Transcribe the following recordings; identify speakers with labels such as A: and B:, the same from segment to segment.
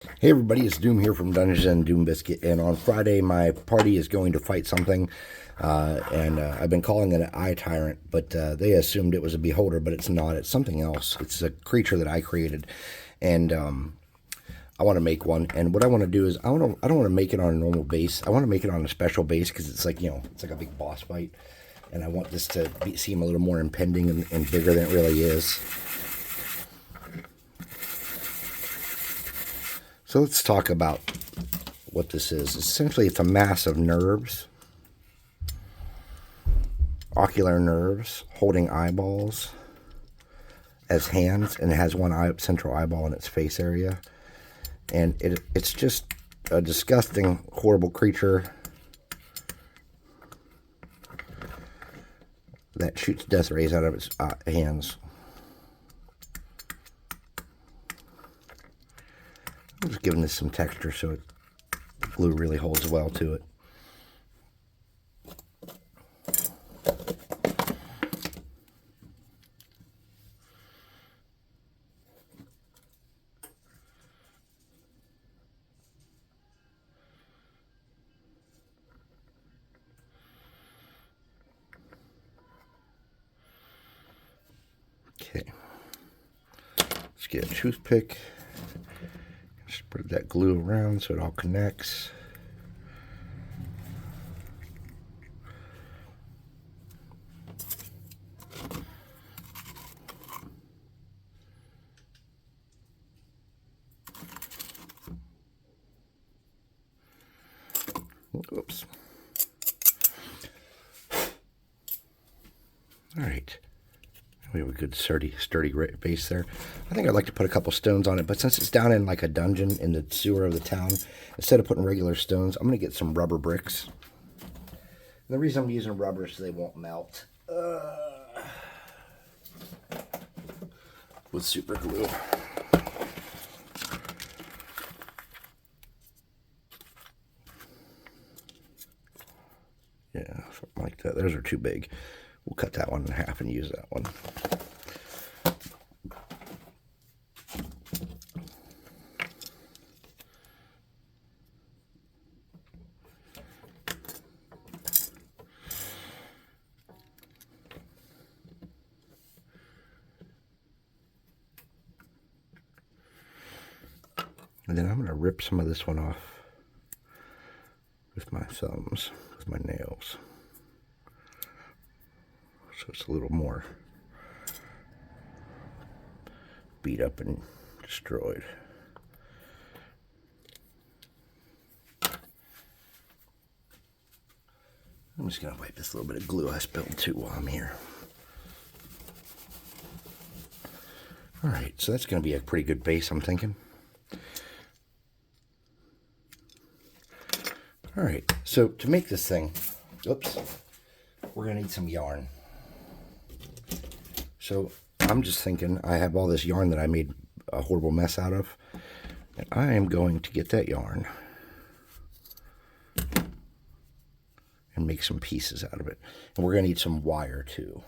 A: Hey everybody, it's Doom here from Dungeons and Doom Biscuit, and on Friday my party is going to fight something, and I've been calling it an eye tyrant, but they assumed it was a beholder, but it's not. It's something else. It's a creature that I created, and I want to make one. And what I want to do is I don't want to make it on a normal base. I want to make it on a special base because it's like it's like a big boss fight, and I want this to seem a little more impending and bigger than it really is. So let's talk about what this is. Essentially, it's a mass of nerves, ocular nerves, holding eyeballs as hands, and it has one central eyeball in its face area. And it's just a disgusting, horrible creature that shoots death rays out of its hands. I'm just giving this some texture so the glue really holds well to it. Okay, let's get a toothpick. Spread that glue around so it all connects. Oops. All right. We have a good sturdy base there. I think I'd like to put a couple stones on it, but since it's down in like a dungeon in the sewer of the town, instead of putting regular stones, I'm going to get some rubber bricks. And the reason I'm using rubber is so they won't melt with super glue. Yeah, something like that. Those are too big. We'll cut that one in half and use that one. And then I'm going to rip some of this one off with my thumbs, with my nails. So it's a little more beat up and destroyed. I'm just going to wipe this little bit of glue I spilled too while I'm here. All right, so that's going to be a pretty good base, I'm thinking. All right, so to make this thing, oops, we're going to need some yarn. So I'm just thinking I have all this yarn that I made a horrible mess out of, and I am going to get that yarn and make some pieces out of it. And we're going to need some wire too.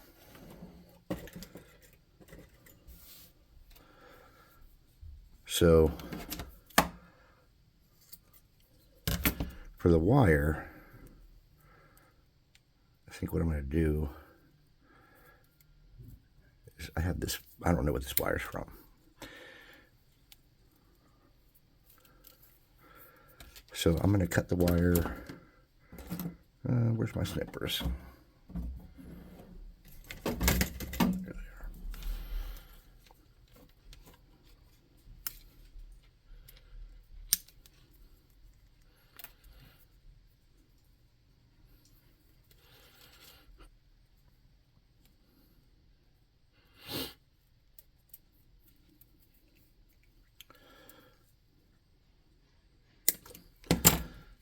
A: So for the wire, I think what I'm going to do is I have this, I don't know what this wire's from. So I'm going to cut the wire. Where's my snippers? There they are.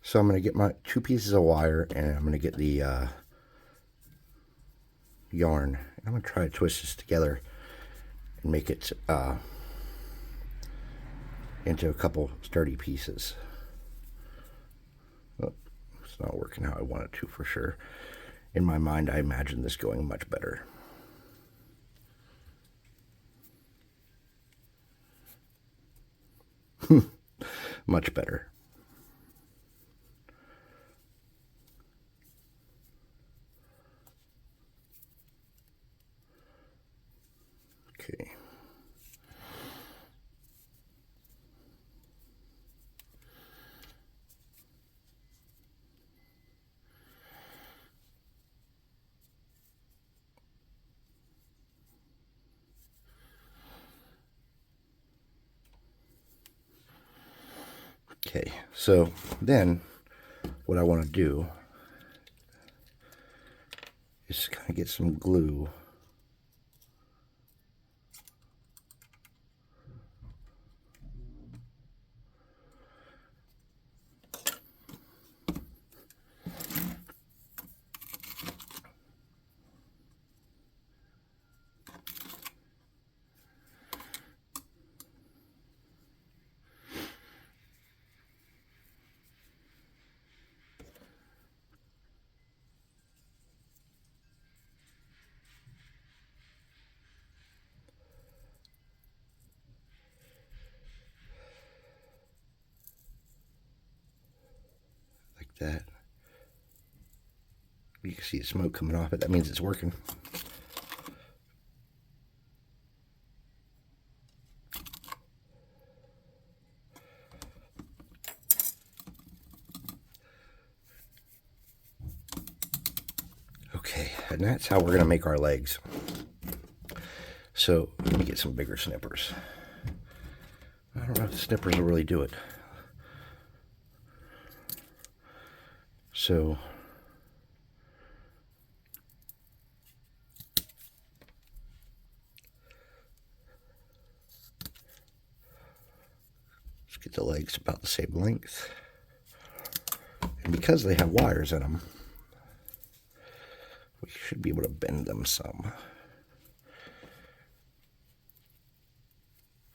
A: So I'm going to get my 2 pieces of wire, and I'm going to get the yarn. I'm going to try to twist this together and make it into a couple sturdy pieces. Oh, it's not working how I want it to for sure. In my mind, I imagine this going much better. Much better. Okay. Okay, so then what I want to do is kind of get some glue. That. You can see the smoke coming off it. That means it's working. Okay, and that's how we're going to make our legs. So let me get some bigger snippers. I don't know if the snippers will really do it. So let's get the legs about the same length. And because they have wires in them, we should be able to bend them some.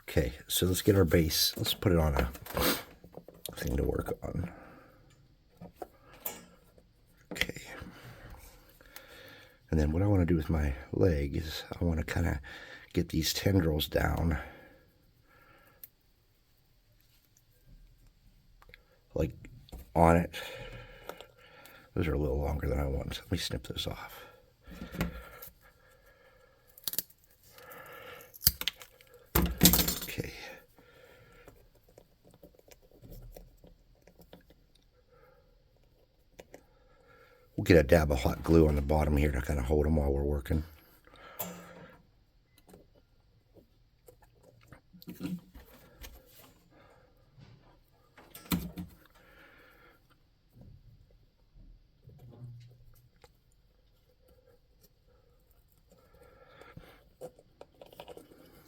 A: Okay, so let's get our base. Let's put it on a thing to work on. Okay. And then what I want to do with my leg is I want to kind of get these tendrils down. Like on it. Those are a little longer than I want, so let me snip those off. Okay. We'll get a dab of hot glue on the bottom here to kind of hold them while we're working.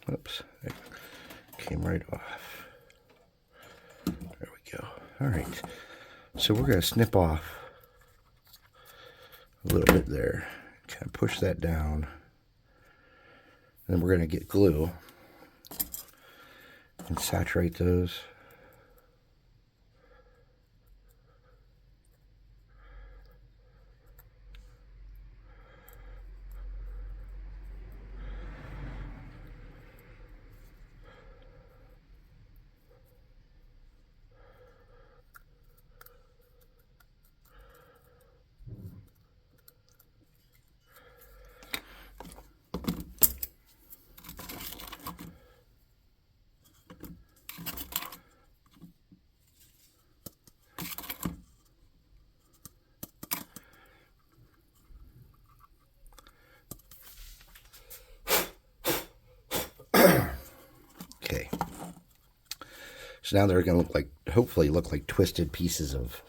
A: Oops, it came right off. There we go. All right, so we're going to snip off a little bit there, kind of push that down, and then we're going to get glue and saturate those. Okay. So now they're going to look like, hopefully look like twisted pieces of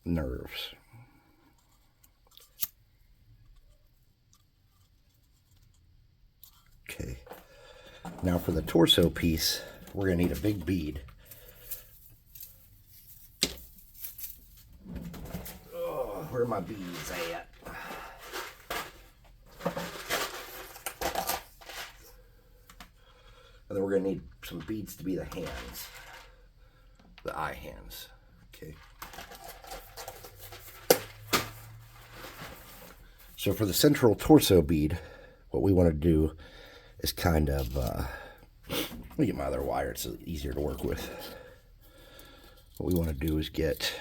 A: nerves. Okay. Now for the torso piece, we're going to need a big bead. Oh, where are my beads at? And then we're going to need some beads to be the hands. The eye hands. Okay. So for the central torso bead, what we want to do is kind of Let me get my other wire. It's easier to work with. What we want to do is get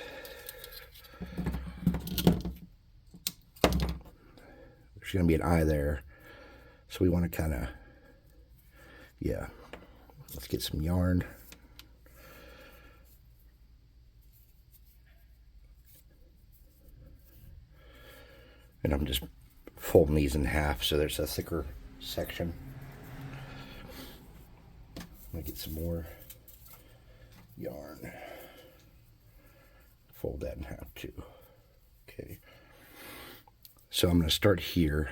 A: there's going to be an eye there, so we want to kind of, yeah, let's get some yarn. And I'm just folding these in half so there's a thicker section. I'm going to get some more yarn. Fold that in half too. Okay. So I'm going to start here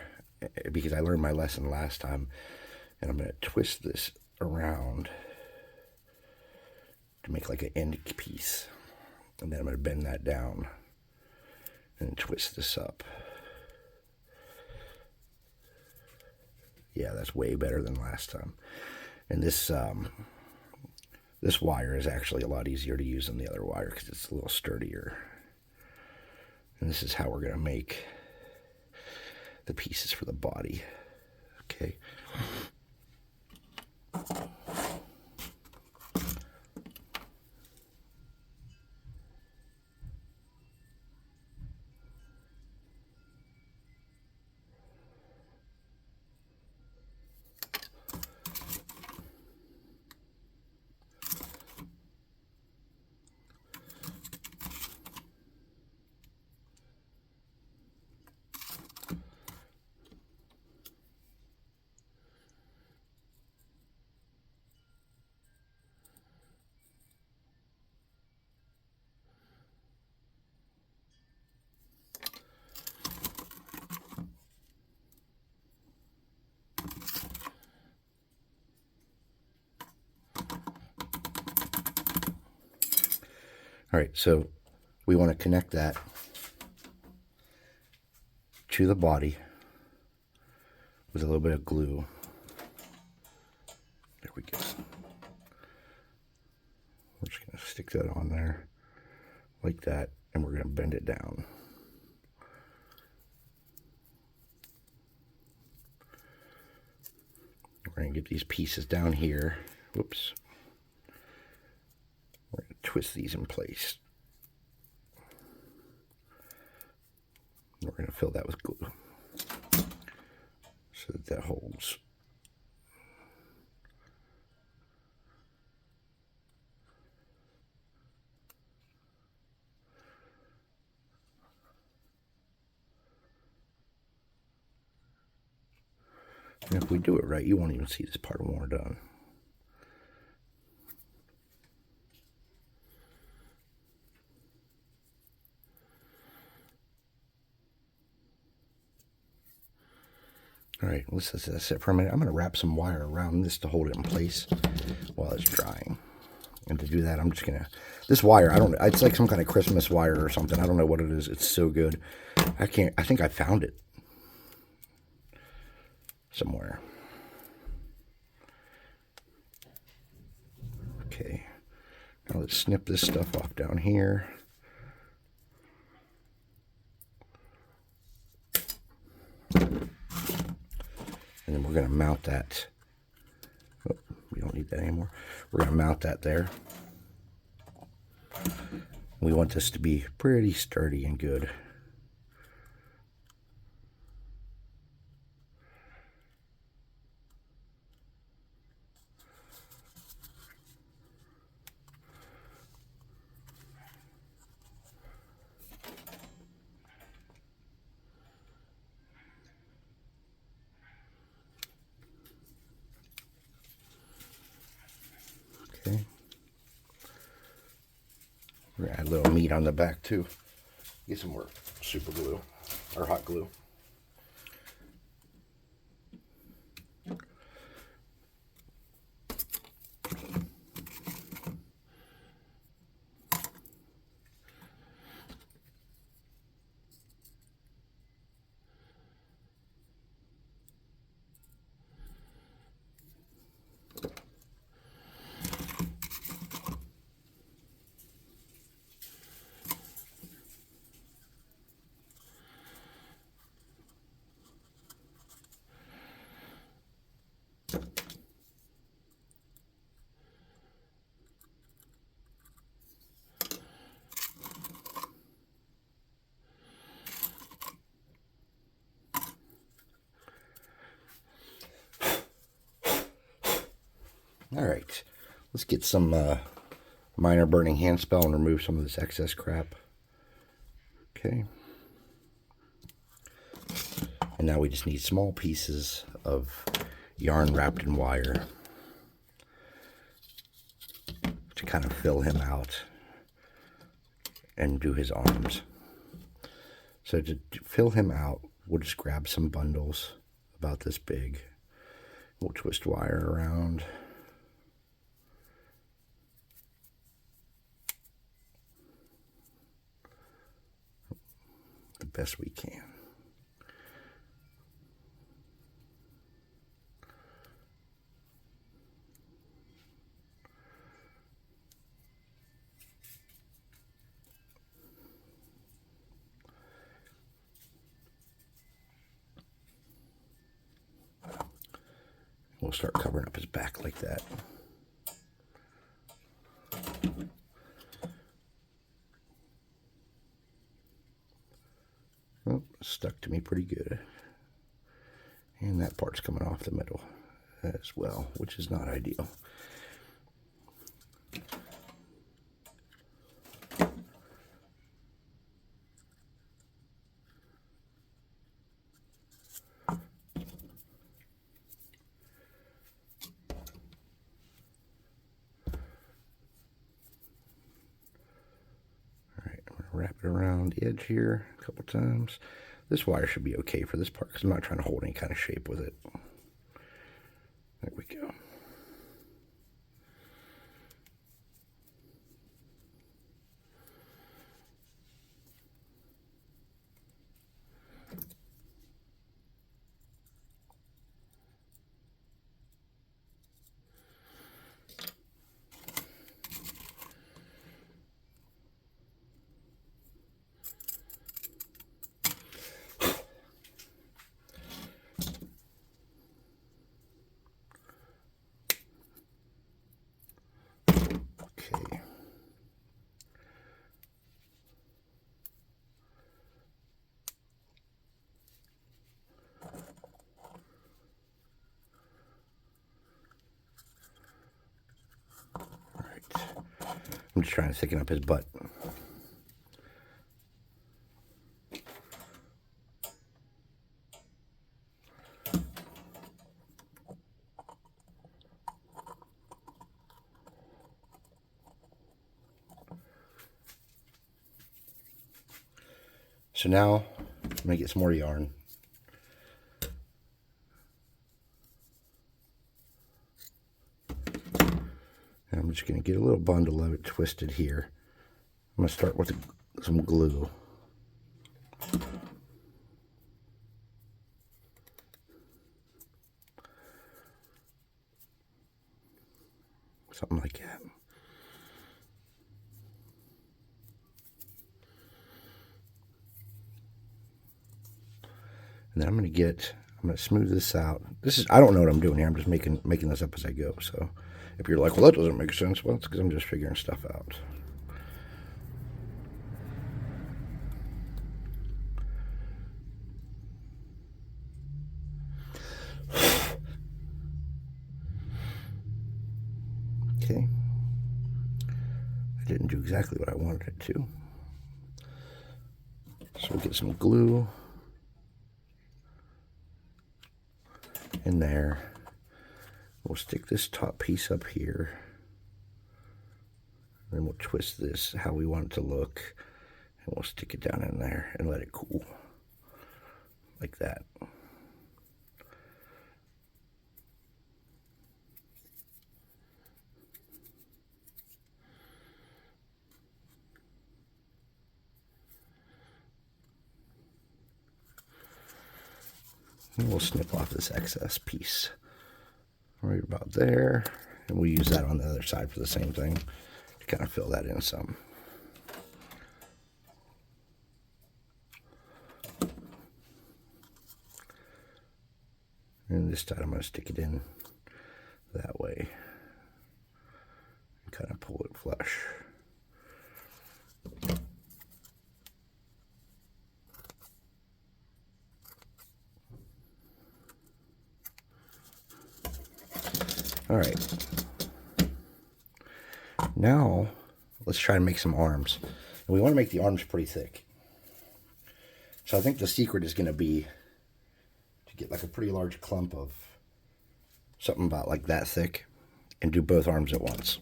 A: because I learned my lesson last time, and I'm going to twist this around to make like an end piece, and then I'm going to bend that down and twist this up. Yeah, that's way better than last time. And this this wire is actually a lot easier to use than the other wire because it's a little sturdier. And this is how we're going to make the pieces for the body. Okay. All right, so we want to connect that to the body with a little bit of glue. There we go. We're just going to stick that on there like that, and we're going to bend it down. We're going to get these pieces down here. Whoops. We're going to twist these in place. We're going to fill that with glue so that that holds. And if we do it right, you won't even see this part when we're done. All right, let's sit for a minute. I'm going to wrap some wire around this to hold it in place while it's drying. And to do that, I'm just going to, this wire, it's like some kind of Christmas wire or something. I don't know what it is. It's so good. I think I found it somewhere. Okay, now let's snip this stuff off down here. And then we're going to mount that. Oh, we don't need that anymore. We're going to mount that there. We want this to be pretty sturdy and good. Okay. We're going to add a little meat on the back too. Get some more super glue or hot glue. All right, let's get some minor burning hand spell and remove some of this excess crap. Okay. And now we just need small pieces of yarn wrapped in wire to kind of fill him out and do his arms. So to fill him out, we'll just grab some bundles about this big. We'll twist wire around. The best we can. We'll start covering up his back like that. Oh, stuck to me pretty good. And that part's coming off the middle as well, which is not ideal. Wrap it around the edge here a couple times. This wire should be okay for this part because I'm not trying to hold any kind of shape with it. There we go. I'm just trying to thicken up his butt. So now I'm going to get some more yarn. And I'm just going to get a little bundle of it twisted here. I'm going to start with some glue. Something like that. And then I'm going to smooth this out. I don't know what I'm doing here. I'm just making this up as I go. So if you're like, well, that doesn't make sense, well, it's because I'm just figuring stuff out. Okay. I didn't do exactly what I wanted it to. So we'll get some glue in there. We'll stick this top piece up here. Then we'll twist this how we want it to look. And we'll stick it down in there and let it cool. Like that. And we'll snip off this excess piece right about there, and we'll use that on the other side for the same thing to kind of fill that in some. And this time I'm going to stick it in that way and kind of pull it flush. All right, Now, let's try and make some arms. And we want to make the arms pretty thick. So I think the secret is going to be to get like a pretty large clump of something about like that thick and do both arms at once.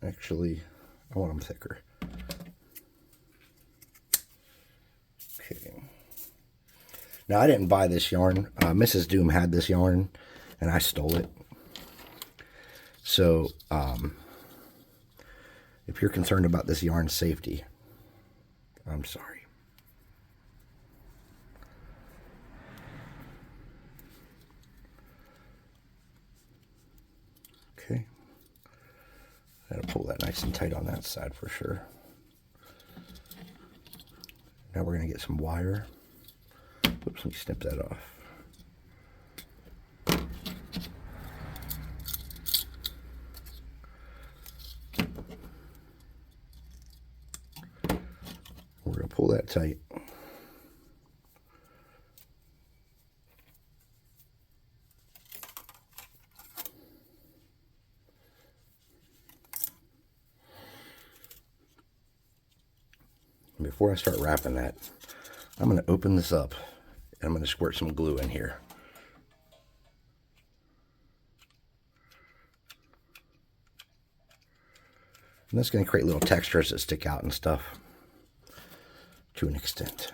A: Actually, I want them thicker. Okay. Now, I didn't buy this yarn. Mrs. Doom had this yarn, and I stole it. So, if you're concerned about this yarn's safety, I'm sorry. Okay. Gotta pull that nice and tight on that side for sure. Now we're gonna get some wire. Oops, let me snip that off. We're gonna pull that tight. Before I start wrapping that, I'm going to open this up and I'm going to squirt some glue in here. And that's going to create little textures that stick out and stuff to an extent.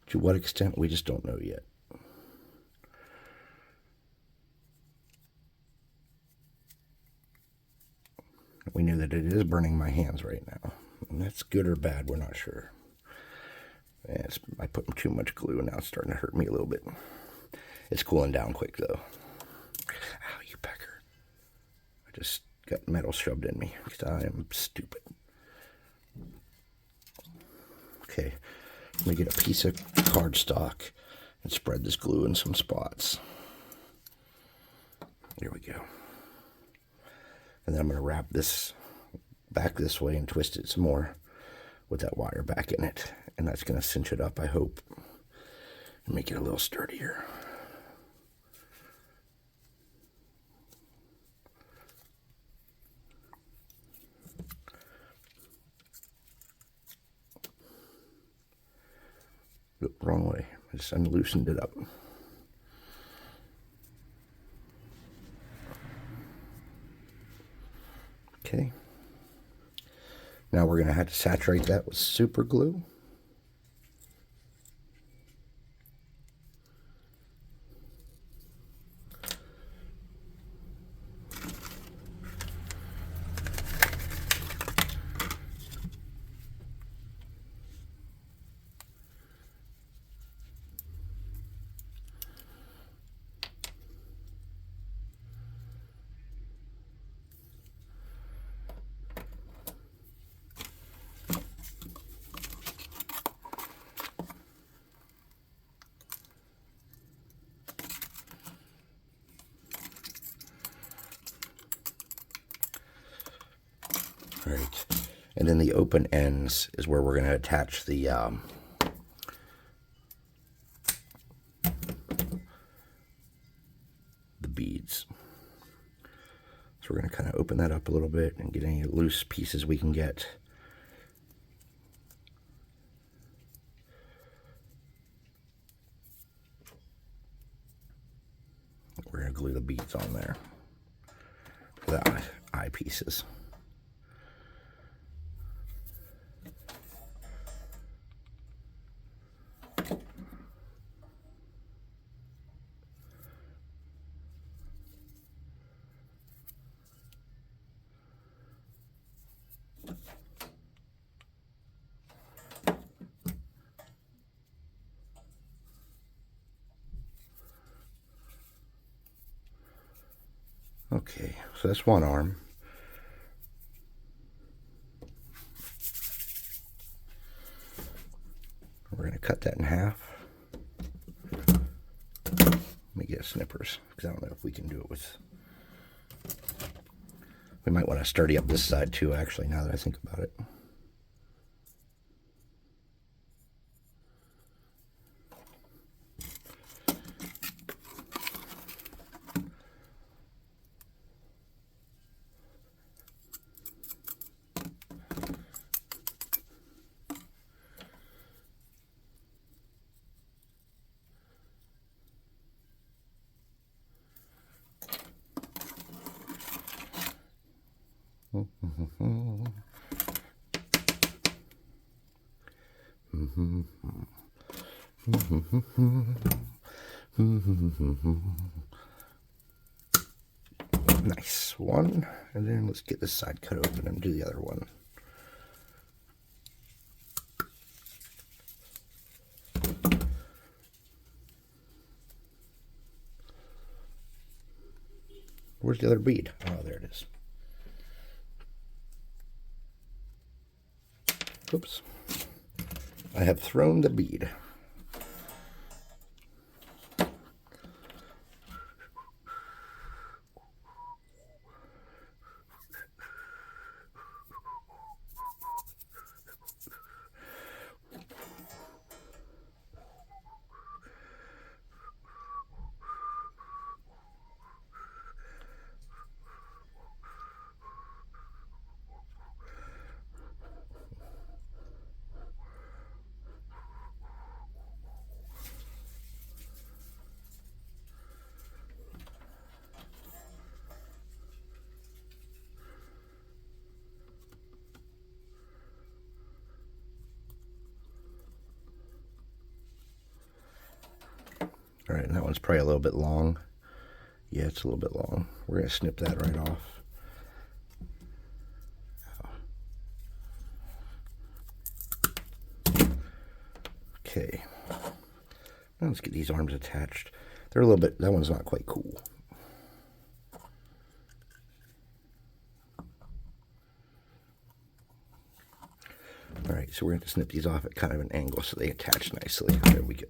A: To what extent, we just don't know yet. We know that it is burning my hands right now. And that's good or bad, we're not sure. I put too much glue and now it's starting to hurt me a little bit. It's cooling down quick though. Ow, you pecker. I just got metal shoved in me because I am stupid. Okay, let me get a piece of cardstock and spread this glue in some spots. There we go. And then I'm going to wrap this back this way and twist it some more with that wire back in it. And that's going to cinch it up, I hope, and make it a little sturdier. Oop, wrong way. I just unloosened it up. Okay. Now we're going to have to saturate that with super glue. Right, and then the open ends is where we're going to attach the beads. So we're going to kind of open that up a little bit and get any loose pieces we can get. We're going to glue the beads on there for the eye pieces. Okay, so that's one arm. We're going to cut that in half. Let me get snippers, because I don't know if we can do it with... We might want to sturdy up this side too, actually, now that I think about it. Nice one. And then let's get this side cut open and do the other one. Where's the other bead? Oh, there it is. Oops. I have thrown the bead. All right, and that one's probably a little bit long. Yeah, it's a little bit long. We're going to snip that right off. Okay. Now let's get these arms attached. They're a little bit, that one's not quite cool. All right, so we're going to snip these off at kind of an angle so they attach nicely. There we go.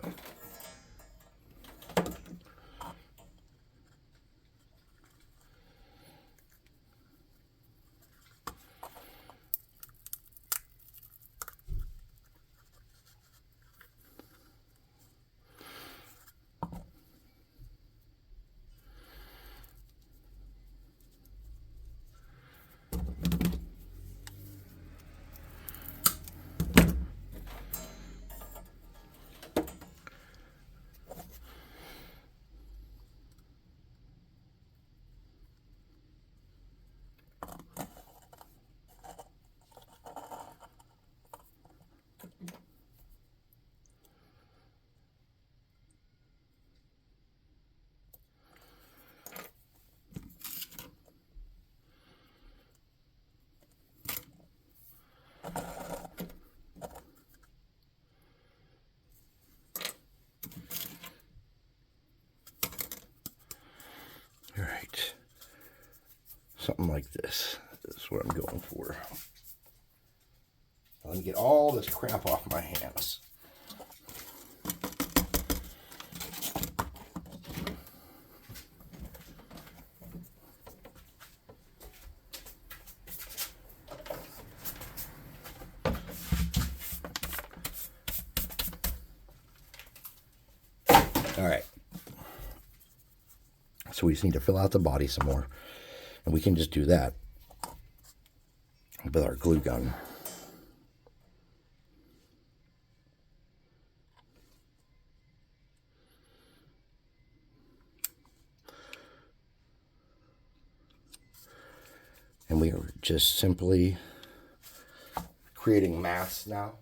A: All right, something like this is what I'm going for. Let me get all this crap off my hands. All right. So we just need to fill out the body some more. And we can just do that with our glue gun. And we are just simply creating masks now.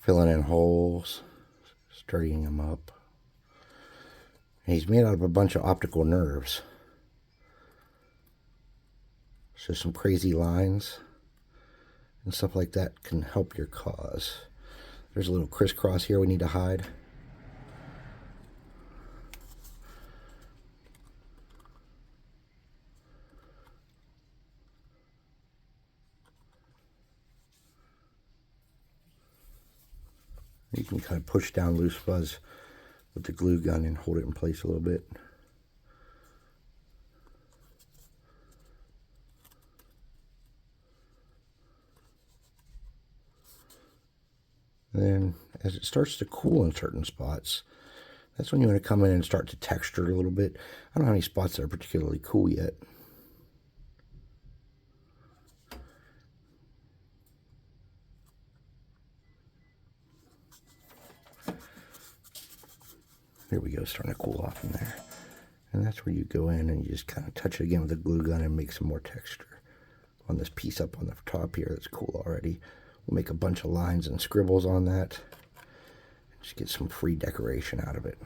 A: Filling in holes, sturdying them up. And he's made out of a bunch of optical nerves. So some crazy lines and stuff like that can help your cause. There's a little crisscross here we need to hide. You can kind of push down loose fuzz with the glue gun and hold it in place a little bit. And then as it starts to cool in certain spots, that's when you want to come in and start to texture a little bit. I don't have any spots that are particularly cool yet. Here we go, starting to cool off in there. And that's where you go in and you just kind of touch it again with a glue gun and make some more texture on this piece up on the top here. That's cool already. We'll make a bunch of lines and scribbles on that. Just get some free decoration out of it.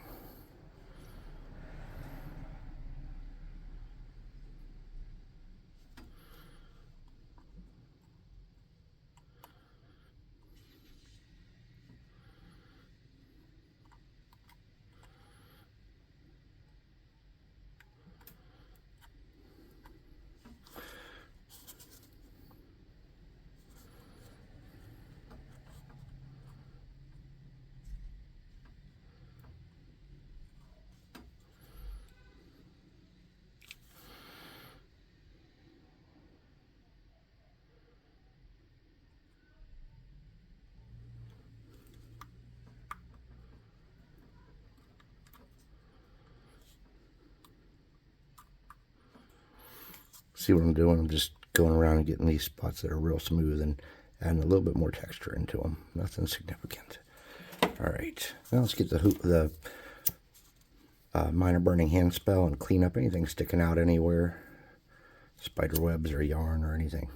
A: See what I'm doing? I'm just going around and getting these spots that are real smooth and adding a little bit more texture into them. Nothing significant. All right, now let's get the minor burning hand spell and clean up anything sticking out anywhere, spider webs or yarn or anything.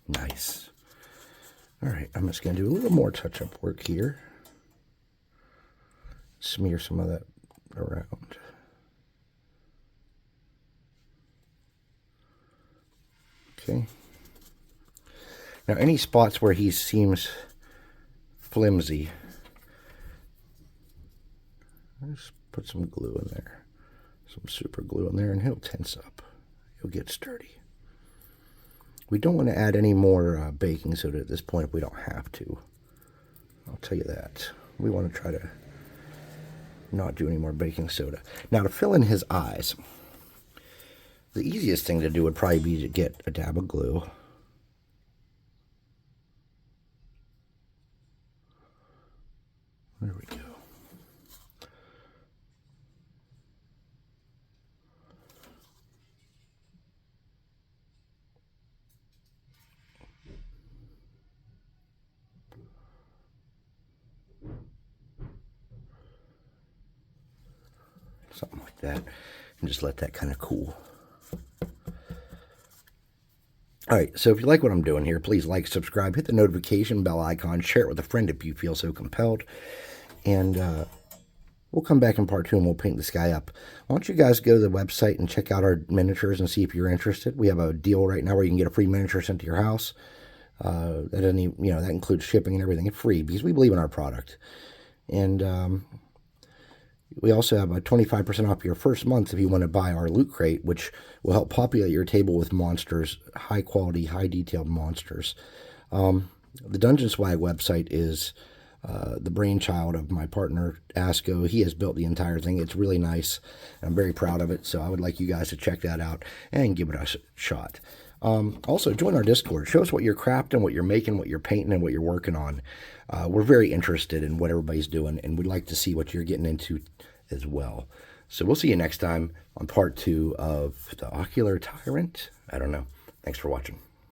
A: Nice. All right, I'm just going to do a little more touch-up work here. Smear some of that around. Okay. Now, any spots where he seems flimsy, just put some glue in there. Some super glue in there, and he'll tense up. He'll get sturdy. We don't want to add any more baking soda at this point if we don't have to. I'll tell you that. We want to try to not do any more baking soda. Now, to fill in his eyes, the easiest thing to do would probably be to get a dab of glue. There we go. Something like that, and just let that kind of cool. All right, so if you like what I'm doing here, please like, subscribe, hit the notification bell icon, share it with a friend if you feel so compelled, and we'll come back in part 2 and we'll paint this guy up. Why don't you guys go to the website and check out our miniatures and see if you're interested. We have a deal right now where you can get a free miniature sent to your house. That doesn't even, that includes shipping and everything. It's free because we believe in our product. And we also have a 25% off your first month if you want to buy our loot crate, which will help populate your table with monsters, high quality, high detailed monsters. The Dungeon Swag website is the brainchild of my partner, Asco. He has built the entire thing. It's really nice. I'm very proud of it, so I would like you guys to check that out and give it a shot. Also, join our Discord. Show us what you're crafting, what you're making, what you're painting, and what you're working on. We're very interested in what everybody's doing, and we'd like to see what you're getting into as well. So we'll see you next time on part 2 of the Ocular Tyrant. I don't know. Thanks for watching.